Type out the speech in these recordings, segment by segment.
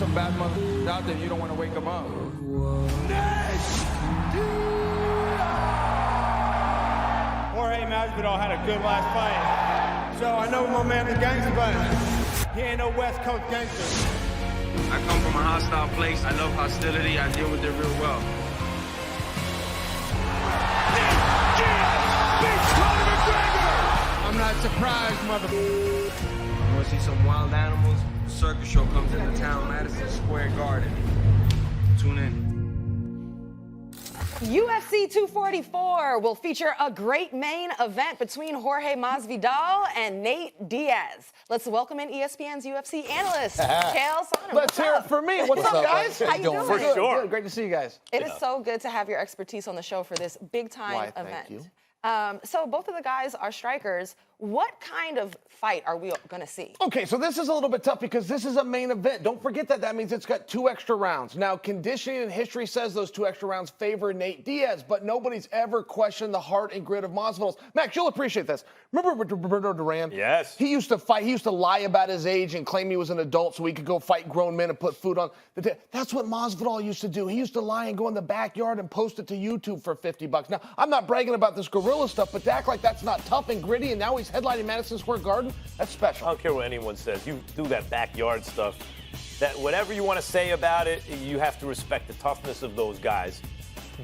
some bad motherfuckers out there, you don't want to wake them up. Jorge Masvidal had a good last fight. So I know my man's a gangster, but he ain't no West Coast gangster. I come from a hostile place. I love hostility. I deal with it real well. I'm not surprised, motherfucker. You want to see some wild animals? The circus show comes into town, Madison Square Garden. Tune in. UFC 244 will feature a great main event between Jorge Masvidal and Nate Diaz. Let's welcome in ESPN's UFC analyst, Chael Sonnen. Let's hear it for me. What's up, guys? How you doing? For sure. Good. Great to see you guys. It is so good to have your expertise on the show for this big-time event. Thank you. So both of the guys are strikers. What kind of fight are we going to see? Okay, so this is a little bit tough because this is a main event. Don't forget that means it's got 2 extra rounds. Now, conditioning and history says those 2 extra rounds favor Nate Diaz, but nobody's ever questioned the heart and grit of Masvidal. Max, you'll appreciate this. Remember Roberto Duran? Yes. He used to fight. He used to lie about his age and claim he was an adult so he could go fight grown men and put food on. That's what Masvidal used to do. He used to lie and go in the backyard and post it to YouTube for $50. Now, I'm not bragging about this gorilla stuff, but to act like that's not tough and gritty, and now he's headlining Madison Square Garden, that's special. I don't care what anyone says. You do that backyard stuff. That whatever you want to say about it, you have to respect the toughness of those guys.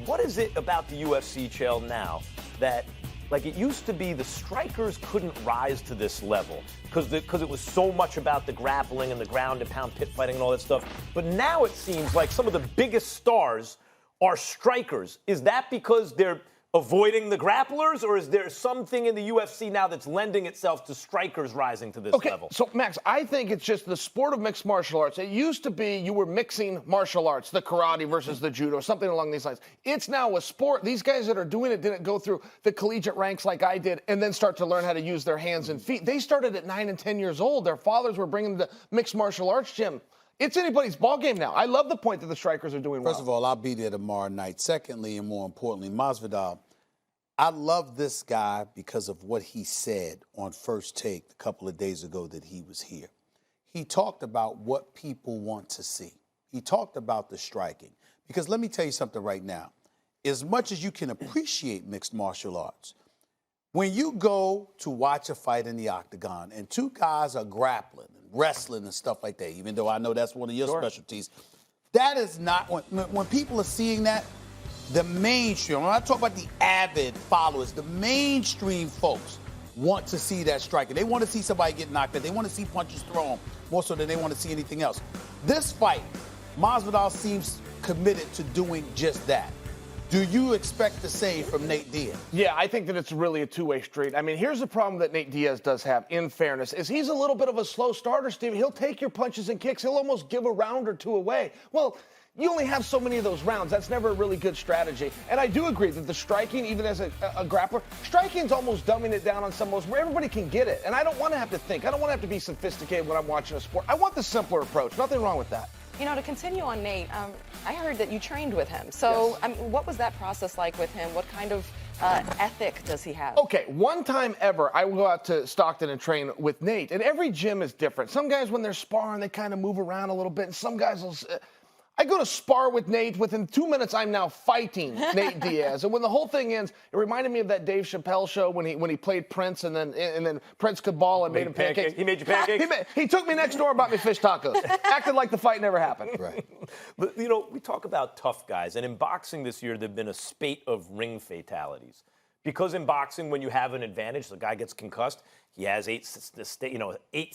What is it about the UFC, Chael, now that, like it used to be, the strikers couldn't rise to this level because it was so much about the grappling and the ground and pound pit fighting and all that stuff. But now it seems like some of the biggest stars are strikers. Is that because they're avoiding the grapplers, or is there something in the UFC now that's lending itself to strikers rising to this level? So, Max, I think it's just the sport of mixed martial arts. It used to be you were mixing martial arts, the karate versus the judo, something along these lines. It's now a sport. These guys that are doing it didn't go through the collegiate ranks like I did and then start to learn how to use their hands and feet. They started at 9 and 10 years old. Their fathers were bringing them to mixed martial arts gym. It's anybody's ball game now. I love the point that the strikers are doing well. First of all, I'll be there tomorrow night. Secondly, and more importantly, Masvidal, I love this guy because of what he said on First Take a couple of days ago that he was here. He talked about what people want to see. He talked about the striking. Because let me tell you something right now. As much as you can appreciate mixed martial arts, when you go to watch a fight in the octagon and 2 guys are grappling, wrestling and stuff like that, even though I know that's one of your specialties, that is not, when people are seeing that, the mainstream, when I talk about the avid followers, the mainstream folks want to see that striking. They want to see somebody get knocked out. They want to see punches thrown more so than they want to see anything else. This fight, Masvidal seems committed to doing just that. Do you expect the same from Nate Diaz? Yeah, I think that it's really a 2-way street. I mean, here's the problem that Nate Diaz does have, in fairness, is he's a little bit of a slow starter, Steve. He'll take your punches and kicks. He'll almost give a round or 2 away. Well, you only have so many of those rounds. That's never a really good strategy. And I do agree that the striking, even as a grappler, striking's almost dumbing it down on some of those where everybody can get it. And I don't want to have to think. I don't want to have to be sophisticated when I'm watching a sport. I want the simpler approach. Nothing wrong with that. You know, to continue on Nate, I heard that you trained with him. So, Yes. I mean, what was that process like with him? What kind of ethic does he have? Okay, one time ever, I will go out to Stockton and train with Nate. And every gym is different. Some guys, when they're sparring, they kind of move around a little bit. And some guys will... I go to spar with Nate. Within 2 minutes, I'm now fighting Nate Diaz. And when the whole thing ends, it reminded me of that Dave Chappelle show when he played Prince, and then Prince could ball and made him pancakes. He made you pancakes? He took me next door and bought me fish tacos. Acted like the fight never happened. Right. But, you know, we talk about tough guys, and in boxing this year, there have been a spate of ring fatalities. Because in boxing, when you have an advantage, the guy gets concussed, he has 8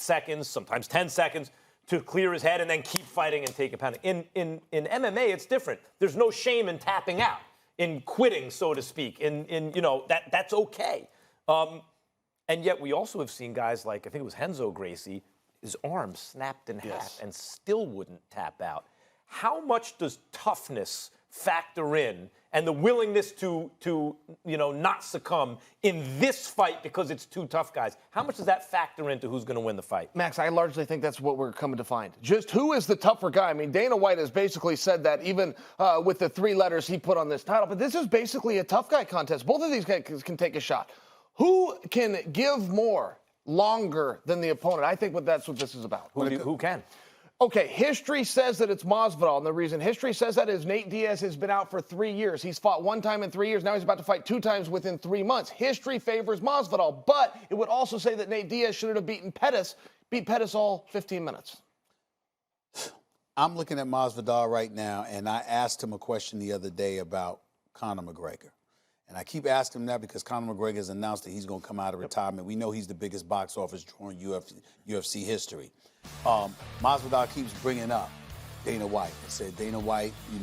seconds, sometimes 10 seconds, to clear his head and then keep fighting and take a pound. In MMA, it's different. There's no shame in tapping out, in quitting, so to speak. That's okay. And yet we also have seen guys like, I think it was Renzo Gracie, his arm snapped in half and still wouldn't tap out. How much does toughness factor in, and the willingness to not succumb in this fight because it's 2 tough guys? How much does that factor into who's going to win the fight? Max, I largely think that's what we're coming to find. Just who is the tougher guy? I mean, Dana White has basically said that even with the 3 letters he put on this title. But this is basically a tough guy contest. Both of these guys can take a shot. Who can give more longer than the opponent? I think that's what this is about. Who can? Okay, history says that it's Masvidal, and the reason history says that is Nate Diaz has been out for 3 years. He's fought 1 time in 3 years. Now he's about to fight 2 times within 3 months. History favors Masvidal, but it would also say that Nate Diaz should have beat Pettis all 15 minutes. I'm looking at Masvidal right now, and I asked him a question the other day about Conor McGregor. And I keep asking him that because Conor McGregor has announced that he's going to come out of retirement. We know he's the biggest box office draw in UFC history. Masvidal keeps bringing up Dana White. He said, Dana White, he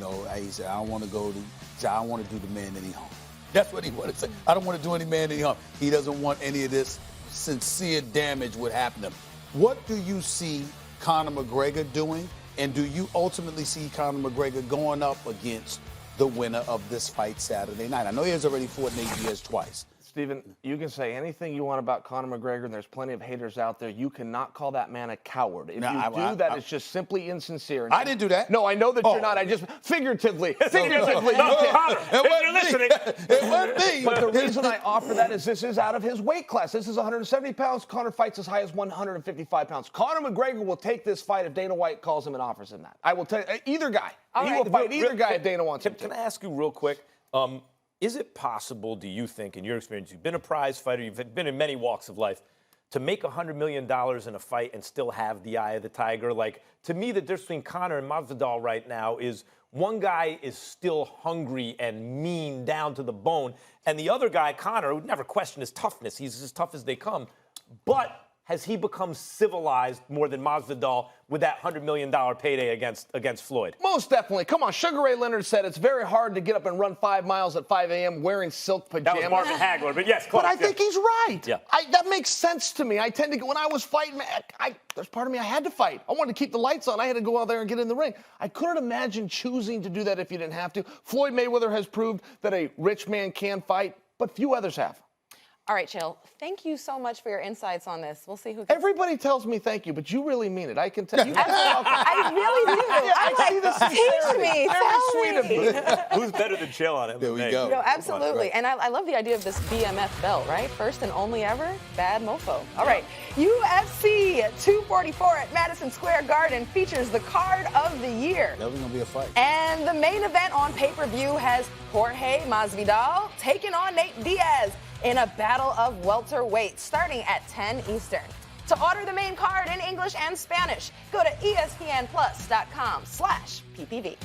said, I don't want to do the man any harm. That's what he wanted to say. I don't want to do any man any harm. He doesn't want any of this sincere damage would happen to him. What do you see Conor McGregor doing? And do you ultimately see Conor McGregor going up against the winner of this fight Saturday night? I know he has already fought Nate Diaz twice. Stephen, you can say anything you want about Conor McGregor, and there's plenty of haters out there. You cannot call that man a coward. If it's just simply insincere. I didn't do that. No, I know that you're not. I just figuratively. Figuratively. You're listening. It wasn't me. But the reason I offer that is this is out of his weight class. This is 170 pounds. Conor fights as high as 155 pounds. Conor McGregor will take this fight if Dana White calls him and offers him that. I will tell you, either guy. He will fight either guy if Dana wants him to. Can I ask you real quick? Is it possible, do you think, in your experience, you've been a prize fighter, you've been in many walks of life, to make $100 million in a fight and still have the eye of the tiger? Like, to me, the difference between Conor and Masvidal right now is one guy is still hungry and mean down to the bone, and the other guy, Conor, would never question his toughness. He's as tough as they come. But has he become civilized more than Masvidal with that $100 million payday against Floyd? Most definitely. Come on, Sugar Ray Leonard said it's very hard to get up and run 5 miles at 5 a.m. wearing silk pajamas. That was Marvin Hagler, but yes, close. But I think he's right. Yeah. That makes sense to me. I tend to, when I was fighting, there's part of me I had to fight. I wanted to keep the lights on. I had to go out there and get in the ring. I couldn't imagine choosing to do that if you didn't have to. Floyd Mayweather has proved that a rich man can fight, but few others have. All right, Chael, thank you so much for your insights on this. We'll see who gets Everybody tells me thank you, but you really mean it. I can tell you. I really do. I'm like, teach me, tell me. Who's better than Chael on MMA? There we go. No, absolutely. Right. And I love the idea of this BMF belt, right? First and only ever, bad mofo. All right, UFC 244 at Madison Square Garden features the card of the year. That was going to be a fight. And the main event on pay-per-view has Jorge Masvidal taking on Nate Diaz in a battle of welterweights starting at 10 Eastern. To order the main card in English and Spanish, go to espnplus.com/PPV.